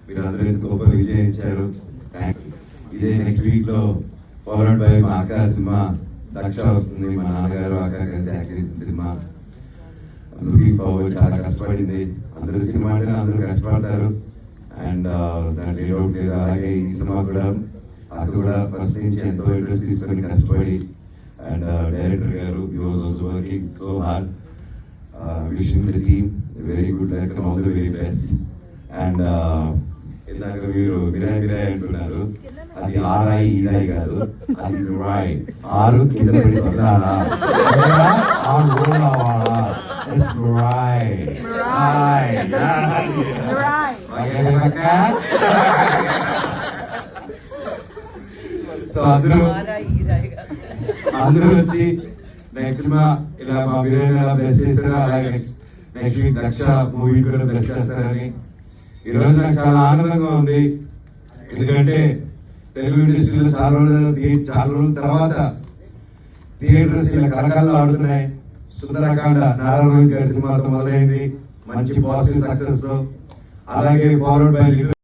మీరందరూ ఇంత గొప్ప విజయం ఇచ్చారు. ఇదే నెక్స్ట్ వీక్ లో ఫాలోడ్ బై మా అక్క సినిమా దక్ష వస్తుంది. మా నాన్నగారు అక్క కలిసి యాక్ట్ చేసిన సినిమా. Looking forward. చాలా కష్టపడింది. అందరూ సినిమా అంటే అందరూ కష్టపడతారు అండ్ దాంట్లో ఏ డౌట్ లేదు. అలాగే ఈ సినిమా కూడా అక్క కూడా ఫస్ట్ నుంచి ఎంతో ఇంట్రెస్ట్ తీసుకొని కష్టపడి అండ్ డైరెక్టర్ గారు ఈ రోజు also working so hard. Wishing the team very good luck and all the very best. And ఇందాక మీరు విరాయ్ విరాయ్ అంటున్నారు. అది ఆర్ఐ ఈరాయి కాదు, అది రాయ్. ఆరు కింద పెట్టి వదలాలా సో అందరూ వచ్చి నెక్స్ట్ సినిమా ఇలా మా విరాయ్ బెస్ట్ చేస్తారు. అలాగే నెక్స్ట్ వీక్ దక్ష మూవీ కూడా బెస్ట్ చేస్తారని ఈరోజు నాకు చాలా ఆనందంగా ఉంది. ఎందుకంటే తెలుగు ఇండస్ట్రీలో చాలా రోజుల తర్వాత థియేటర్స్ ఇలా కలకాలు ఆడుతున్నాయి. సుందరకాండ నారా రోహిత్ గారి సినిమాతో మొదలైంది, మంచి పాజిటివ్ సక్సెస్ తో. అలాగే ఫాలోడ్ బై